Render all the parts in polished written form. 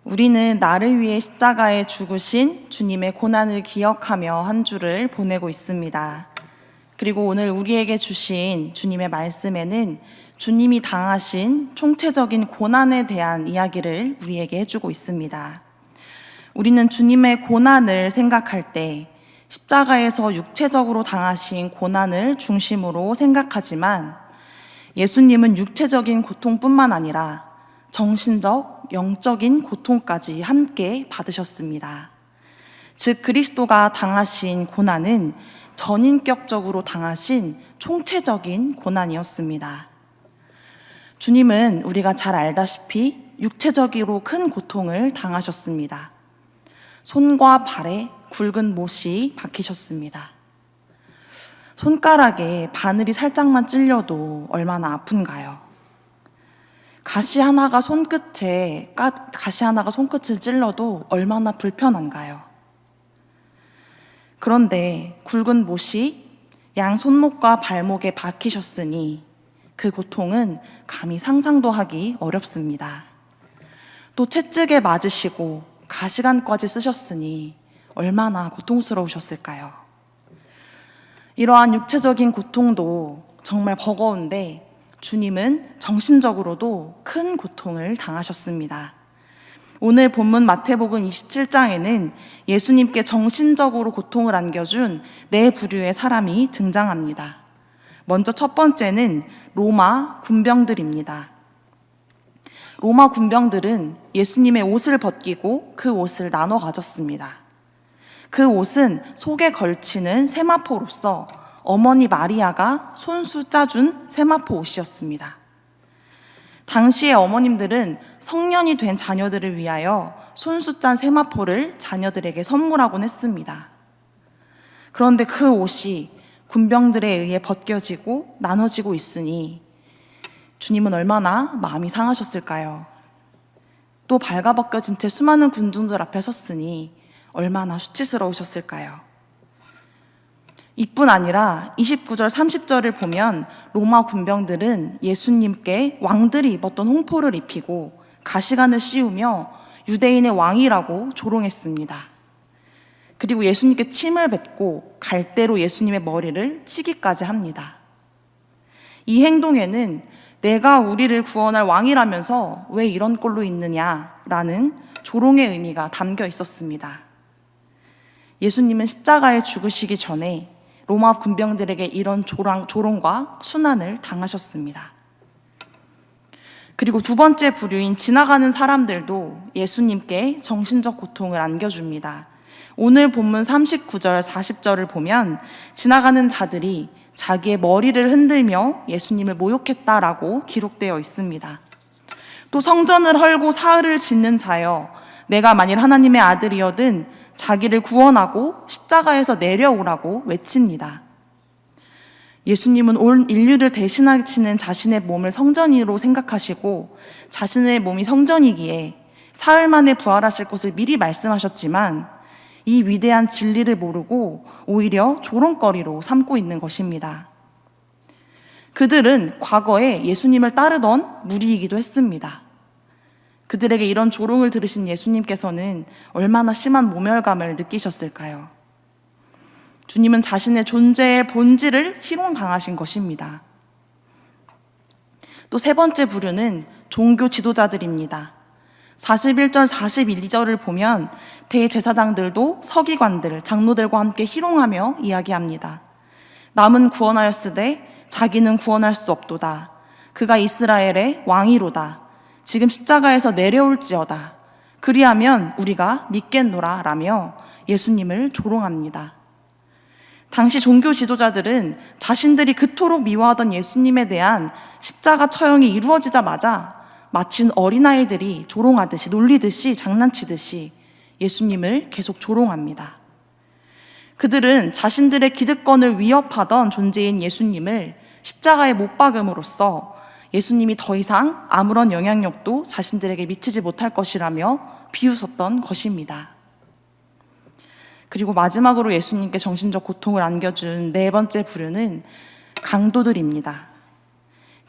우리는 나를 위해 십자가에 죽으신 주님의 고난을 기억하며 한 주를 보내고 있습니다. 그리고 오늘 우리에게 주신 주님의 말씀에는 주님이 당하신 총체적인 고난에 대한 이야기를 우리에게 해주고 있습니다. 우리는 주님의 고난을 생각할 때 십자가에서 육체적으로 당하신 고난을 중심으로 생각하지만 예수님은 육체적인 고통뿐만 아니라 정신적, 영적인 고통까지 함께 받으셨습니다. 즉 그리스도가 당하신 고난은 전인격적으로 당하신 총체적인 고난이었습니다. 주님은 우리가 잘 알다시피 육체적으로 큰 고통을 당하셨습니다. 손과 발에 굵은 못이 박히셨습니다. 손가락에 바늘이 살짝만 찔려도 얼마나 아픈가요? 가시 하나가 손끝을 찔러도 얼마나 불편한가요? 그런데 굵은 못이 양 손목과 발목에 박히셨으니 그 고통은 감히 상상도 하기 어렵습니다. 또 채찍에 맞으시고 가시관까지 쓰셨으니 얼마나 고통스러우셨을까요? 이러한 육체적인 고통도 정말 버거운데 주님은 정신적으로도 큰 고통을 당하셨습니다. 오늘 본문 마태복음 27장에는 예수님께 정신적으로 고통을 안겨준 네 부류의 사람이 등장합니다. 먼저 첫 번째는 로마 군병들입니다. 로마 군병들은 예수님의 옷을 벗기고 그 옷을 나눠 가졌습니다. 그 옷은 속에 걸치는 세마포로서 어머니 마리아가 손수 짜준 세마포 옷이었습니다. 당시의 어머님들은 성년이 된 자녀들을 위하여 손수 짠 세마포를 자녀들에게 선물하곤 했습니다. 그런데 그 옷이 군병들에 의해 벗겨지고 나눠지고 있으니 주님은 얼마나 마음이 상하셨을까요? 또 발가벗겨진 채 수많은 군중들 앞에 섰으니 얼마나 수치스러우셨을까요? 이뿐 아니라 29절 30절을 보면 로마 군병들은 예수님께 왕들이 입었던 홍포를 입히고 가시관을 씌우며 유대인의 왕이라고 조롱했습니다. 그리고 예수님께 침을 뱉고 갈대로 예수님의 머리를 치기까지 합니다. 이 행동에는 내가 우리를 구원할 왕이라면서 왜 이런 꼴로 있느냐라는 조롱의 의미가 담겨 있었습니다. 예수님은 십자가에 죽으시기 전에 로마 군병들에게 이런 조롱과 순환을 당하셨습니다. 그리고 두 번째 부류인 지나가는 사람들도 예수님께 정신적 고통을 안겨줍니다. 오늘 본문 39절 40절을 보면 지나가는 자들이 자기의 머리를 흔들며 예수님을 모욕했다라고 기록되어 있습니다. 또 성전을 헐고 사흘을 짓는 자여 내가 만일 하나님의 아들이여든 자기를 구원하고 십자가에서 내려오라고 외칩니다. 예수님은 온 인류를 대신하시는 자신의 몸을 성전으로 생각하시고 자신의 몸이 성전이기에 사흘 만에 부활하실 것을 미리 말씀하셨지만 이 위대한 진리를 모르고 오히려 조롱거리로 삼고 있는 것입니다. 그들은 과거에 예수님을 따르던 무리이기도 했습니다. 그들에게 이런 조롱을 들으신 예수님께서는 얼마나 심한 모멸감을 느끼셨을까요? 주님은 자신의 존재의 본질을 희롱당하신 것입니다. 또 세 번째 부류는 종교 지도자들입니다. 41절, 42절을 보면 대제사장들도 서기관들, 장로들과 함께 희롱하며 이야기합니다. 남은 구원하였으되 자기는 구원할 수 없도다. 그가 이스라엘의 왕이로다. 지금 십자가에서 내려올지어다. 그리하면 우리가 믿겠노라 라며 예수님을 조롱합니다. 당시 종교 지도자들은 자신들이 그토록 미워하던 예수님에 대한 십자가 처형이 이루어지자마자 마치 어린아이들이 조롱하듯이 놀리듯이 장난치듯이 예수님을 계속 조롱합니다. 그들은 자신들의 기득권을 위협하던 존재인 예수님을 십자가에 못 박음으로써 예수님이 더 이상 아무런 영향력도 자신들에게 미치지 못할 것이라며 비웃었던 것입니다. 그리고 마지막으로 예수님께 정신적 고통을 안겨준 네 번째 부류는 강도들입니다.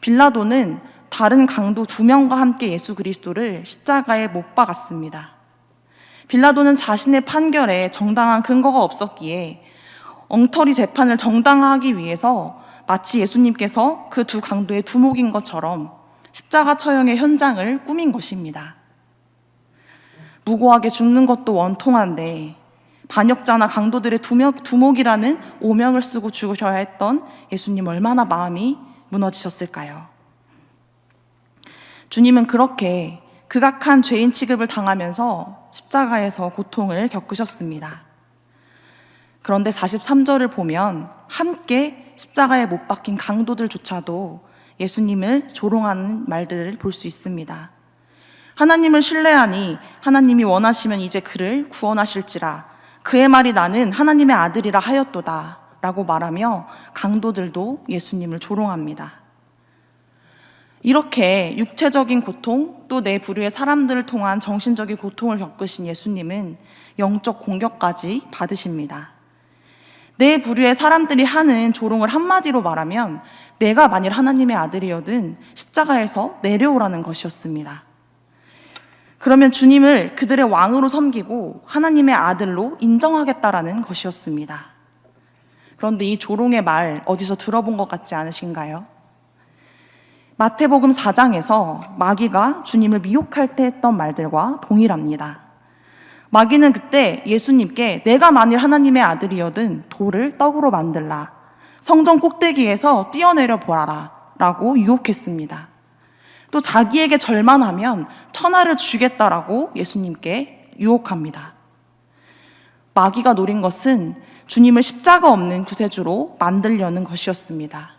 빌라도는 다른 강도 2명과 함께 예수 그리스도를 십자가에 못 박았습니다. 빌라도는 자신의 판결에 정당한 근거가 없었기에 엉터리 재판을 정당화하기 위해서 마치 예수님께서 그 2 강도의 두목인 것처럼 십자가 처형의 현장을 꾸민 것입니다. 무고하게 죽는 것도 원통한데 반역자나 강도들의 두목이라는 오명을 쓰고 죽으셔야 했던 예수님, 얼마나 마음이 무너지셨을까요? 주님은 그렇게 극악한 죄인 취급을 당하면서 십자가에서 고통을 겪으셨습니다. 그런데 43절을 보면 함께 십자가에 못 박힌 강도들조차도 예수님을 조롱하는 말들을 볼 수 있습니다. 하나님을 신뢰하니 하나님이 원하시면 이제 그를 구원하실지라, 그의 말이 나는 하나님의 아들이라 하였도다 라고 말하며 강도들도 예수님을 조롱합니다. 이렇게 육체적인 고통, 또 내 부류의 사람들을 통한 정신적인 고통을 겪으신 예수님은 영적 공격까지 받으십니다. 내 부류의 사람들이 하는 조롱을 한마디로 말하면 내가 만일 하나님의 아들이어든 십자가에서 내려오라는 것이었습니다. 그러면 주님을 그들의 왕으로 섬기고 하나님의 아들로 인정하겠다라는 것이었습니다. 그런데 이 조롱의 말 어디서 들어본 것 같지 않으신가요? 마태복음 4장에서 마귀가 주님을 미혹할 때 했던 말들과 동일합니다. 마귀는 그때 예수님께 내가 만일 하나님의 아들이어든 돌을 떡으로 만들라, 성전 꼭대기에서 뛰어내려 보라라 라고 유혹했습니다. 또 자기에게 절만하면 천하를 주겠다라고 예수님께 유혹합니다. 마귀가 노린 것은 주님을 십자가 없는 구세주로 만들려는 것이었습니다.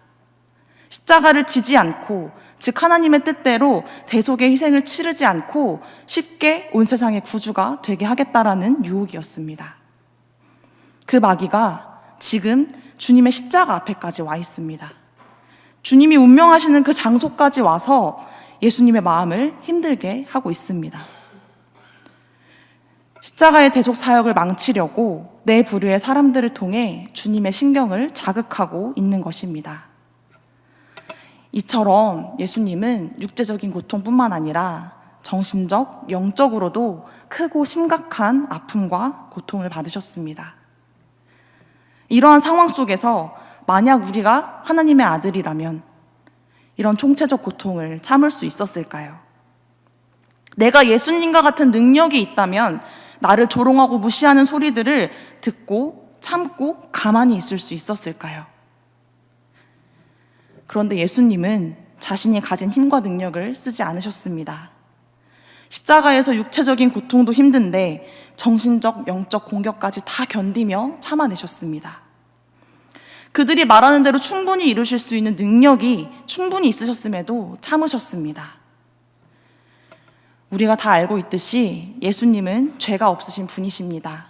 십자가를 지지 않고, 즉 하나님의 뜻대로 대속의 희생을 치르지 않고 쉽게 온 세상의 구주가 되게 하겠다라는 유혹이었습니다. 그 마귀가 지금 주님의 십자가 앞에까지 와 있습니다. 주님이 운명하시는 그 장소까지 와서 예수님의 마음을 힘들게 하고 있습니다. 십자가의 대속 사역을 망치려고 내 부류의 사람들을 통해 주님의 신경을 자극하고 있는 것입니다. 이처럼 예수님은 육체적인 고통뿐만 아니라 정신적, 영적으로도 크고 심각한 아픔과 고통을 받으셨습니다. 이러한 상황 속에서 만약 우리가 하나님의 아들이라면 이런 총체적 고통을 참을 수 있었을까요? 내가 예수님과 같은 능력이 있다면 나를 조롱하고 무시하는 소리들을 듣고 참고 가만히 있을 수 있었을까요? 그런데 예수님은 자신이 가진 힘과 능력을 쓰지 않으셨습니다. 십자가에서 육체적인 고통도 힘든데 정신적, 영적 공격까지 다 견디며 참아내셨습니다. 그들이 말하는 대로 충분히 이루실 수 있는 능력이 충분히 있으셨음에도 참으셨습니다. 우리가 다 알고 있듯이 예수님은 죄가 없으신 분이십니다.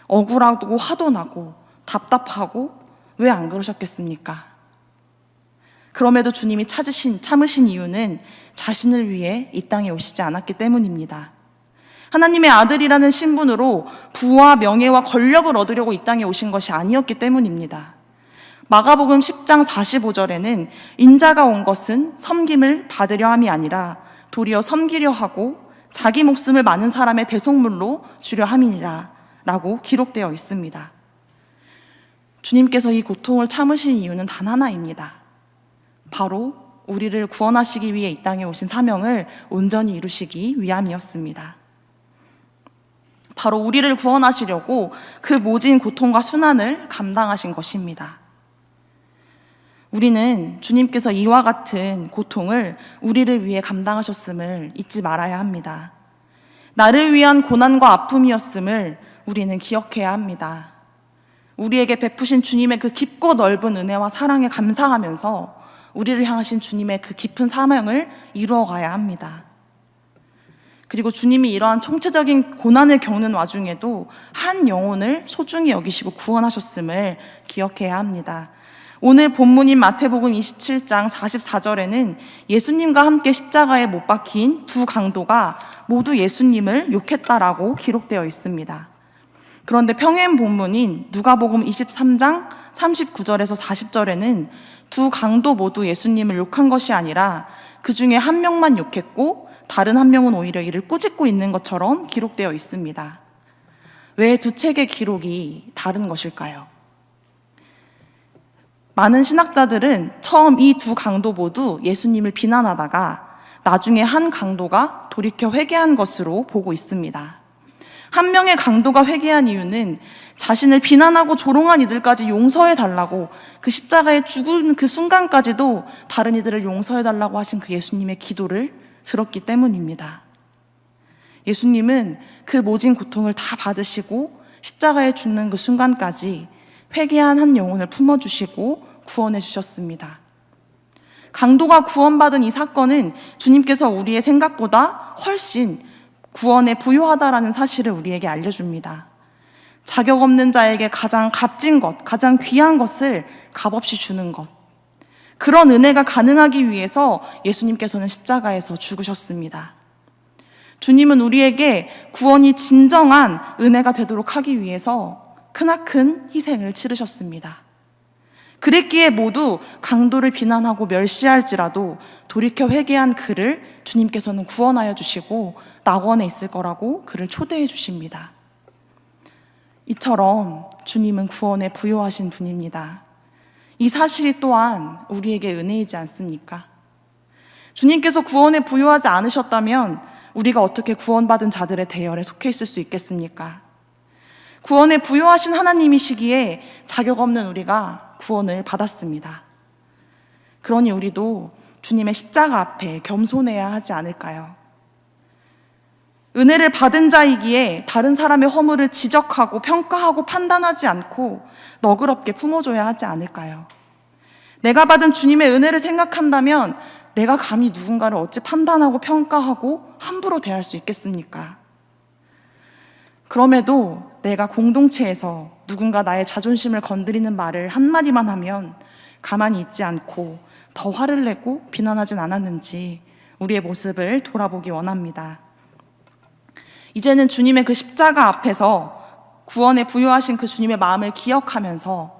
억울하고 화도 나고 답답하고 왜 안 그러셨겠습니까? 그럼에도 주님이 참으신 이유는 자신을 위해 이 땅에 오시지 않았기 때문입니다. 하나님의 아들이라는 신분으로 부와 명예와 권력을 얻으려고 이 땅에 오신 것이 아니었기 때문입니다. 마가복음 10장 45절에는 인자가 온 것은 섬김을 받으려 함이 아니라 도리어 섬기려 하고 자기 목숨을 많은 사람의 대속물로 주려 함이니라 라고 기록되어 있습니다. 주님께서 이 고통을 참으신 이유는 단 하나입니다. 바로 우리를 구원하시기 위해 이 땅에 오신 사명을 온전히 이루시기 위함이었습니다. 바로 우리를 구원하시려고 그 모진 고통과 순환을 감당하신 것입니다. 우리는 주님께서 이와 같은 고통을 우리를 위해 감당하셨음을 잊지 말아야 합니다. 나를 위한 고난과 아픔이었음을 우리는 기억해야 합니다. 우리에게 베푸신 주님의 그 깊고 넓은 은혜와 사랑에 감사하면서 우리를 향하신 주님의 그 깊은 사명을 이루어가야 합니다. 그리고 주님이 이러한 총체적인 고난을 겪는 와중에도 한 영혼을 소중히 여기시고 구원하셨음을 기억해야 합니다. 오늘 본문인 마태복음 27장 44절에는 예수님과 함께 십자가에 못 박힌 2 강도가 모두 예수님을 욕했다라고 기록되어 있습니다. 그런데 평행 본문인 누가복음 23장 39절에서 40절에는 두 강도 모두 예수님을 욕한 것이 아니라 그 중에 한 명만 욕했고 다른 한 명은 오히려 이를 꾸짖고 있는 것처럼 기록되어 있습니다. 왜 두 책의 기록이 다른 것일까요? 많은 신학자들은 처음 이 두 강도 모두 예수님을 비난하다가 나중에 한 강도가 돌이켜 회개한 것으로 보고 있습니다. 한 명의 강도가 회개한 이유는 자신을 비난하고 조롱한 이들까지 용서해달라고, 그 십자가에 죽은 그 순간까지도 다른 이들을 용서해달라고 하신 그 예수님의 기도를 들었기 때문입니다. 예수님은 그 모진 고통을 다 받으시고 십자가에 죽는 그 순간까지 회개한 한 영혼을 품어주시고 구원해 주셨습니다. 강도가 구원받은 이 사건은 주님께서 우리의 생각보다 훨씬 구원에 부유하다라는 사실을 우리에게 알려줍니다. 자격 없는 자에게 가장 값진 것, 가장 귀한 것을 값없이 주는 것, 그런 은혜가 가능하기 위해서 예수님께서는 십자가에서 죽으셨습니다. 주님은 우리에게 구원이 진정한 은혜가 되도록 하기 위해서 크나큰 희생을 치르셨습니다. 그랬기에 모두 강도를 비난하고 멸시할지라도 돌이켜 회개한 그를 주님께서는 구원하여 주시고 낙원에 있을 거라고 그를 초대해 주십니다. 이처럼 주님은 구원에 부요하신 분입니다. 이 사실이 또한 우리에게 은혜이지 않습니까? 주님께서 구원에 부요하지 않으셨다면 우리가 어떻게 구원받은 자들의 대열에 속해 있을 수 있겠습니까? 구원에 부요하신 하나님이시기에 자격 없는 우리가 구원을 받았습니다. 그러니 우리도 주님의 십자가 앞에 겸손해야 하지 않을까요? 은혜를 받은 자이기에 다른 사람의 허물을 지적하고 평가하고 판단하지 않고 너그럽게 품어줘야 하지 않을까요? 내가 받은 주님의 은혜를 생각한다면 내가 감히 누군가를 어찌 판단하고 평가하고 함부로 대할 수 있겠습니까? 그럼에도 내가 공동체에서 누군가 나의 자존심을 건드리는 말을 한마디만 하면 가만히 있지 않고 더 화를 내고 비난하진 않았는지 우리의 모습을 돌아보기 원합니다. 이제는 주님의 그 십자가 앞에서 구원에 부요하신 그 주님의 마음을 기억하면서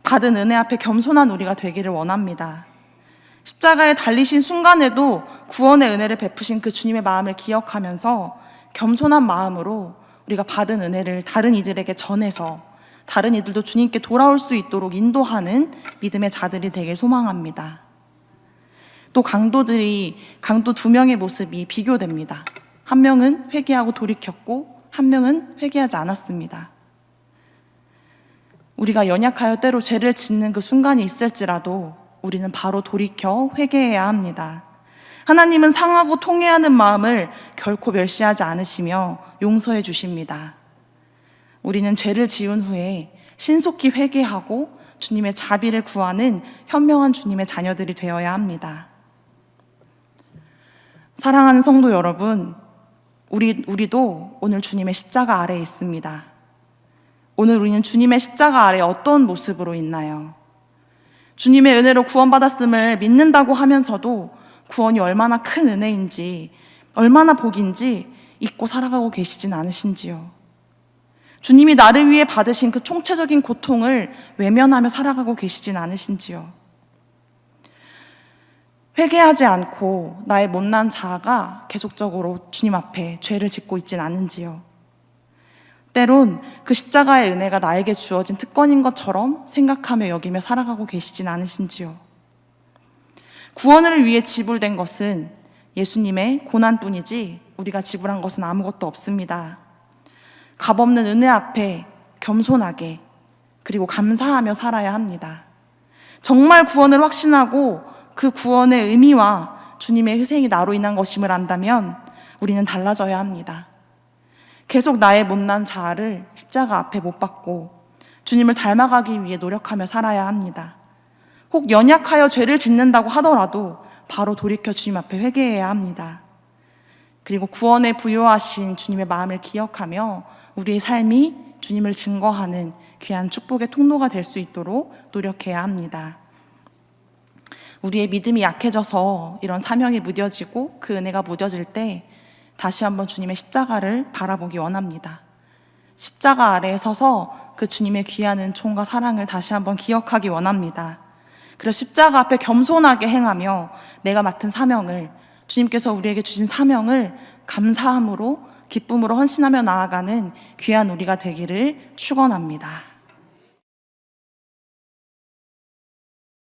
받은 은혜 앞에 겸손한 우리가 되기를 원합니다. 십자가에 달리신 순간에도 구원의 은혜를 베푸신 그 주님의 마음을 기억하면서 겸손한 마음으로 우리가 받은 은혜를 다른 이들에게 전해서 다른 이들도 주님께 돌아올 수 있도록 인도하는 믿음의 자들이 되길 소망합니다. 또 강도 두 명의 모습이 비교됩니다. 한 명은 회개하고 돌이켰고 한 명은 회개하지 않았습니다. 우리가 연약하여 때로 죄를 짓는 그 순간이 있을지라도 우리는 바로 돌이켜 회개해야 합니다. 하나님은 상하고 통회하는 마음을 결코 멸시하지 않으시며 용서해 주십니다. 우리는 죄를 지은 후에 신속히 회개하고 주님의 자비를 구하는 현명한 주님의 자녀들이 되어야 합니다. 사랑하는 성도 여러분, 우리도 오늘 주님의 십자가 아래에 있습니다. 오늘 우리는 주님의 십자가 아래 어떤 모습으로 있나요? 주님의 은혜로 구원받았음을 믿는다고 하면서도 구원이 얼마나 큰 은혜인지, 얼마나 복인지 잊고 살아가고 계시진 않으신지요? 주님이 나를 위해 받으신 그 총체적인 고통을 외면하며 살아가고 계시진 않으신지요? 회개하지 않고 나의 못난 자아가 계속적으로 주님 앞에 죄를 짓고 있진 않은지요? 때론 그 십자가의 은혜가 나에게 주어진 특권인 것처럼 생각하며 여기며 살아가고 계시진 않으신지요? 구원을 위해 지불된 것은 예수님의 고난뿐이지 우리가 지불한 것은 아무것도 없습니다. 값없는 은혜 앞에 겸손하게 그리고 감사하며 살아야 합니다. 정말 구원을 확신하고 그 구원의 의미와 주님의 희생이 나로 인한 것임을 안다면 우리는 달라져야 합니다. 계속 나의 못난 자아를 십자가 앞에 못 박고 주님을 닮아가기 위해 노력하며 살아야 합니다. 혹 연약하여 죄를 짓는다고 하더라도 바로 돌이켜 주님 앞에 회개해야 합니다. 그리고 구원에 부요하신 주님의 마음을 기억하며 우리의 삶이 주님을 증거하는 귀한 축복의 통로가 될 수 있도록 노력해야 합니다. 우리의 믿음이 약해져서 이런 사명이 무뎌지고 그 은혜가 무뎌질 때 다시 한번 주님의 십자가를 바라보기 원합니다. 십자가 아래에 서서 그 주님의 귀한 은총과 사랑을 다시 한번 기억하기 원합니다. 그래서 십자가 앞에 겸손하게 행하며 내가 맡은 사명을, 주님께서 우리에게 주신 사명을 감사함으로 기쁨으로 헌신하며 나아가는 귀한 우리가 되기를 축원합니다.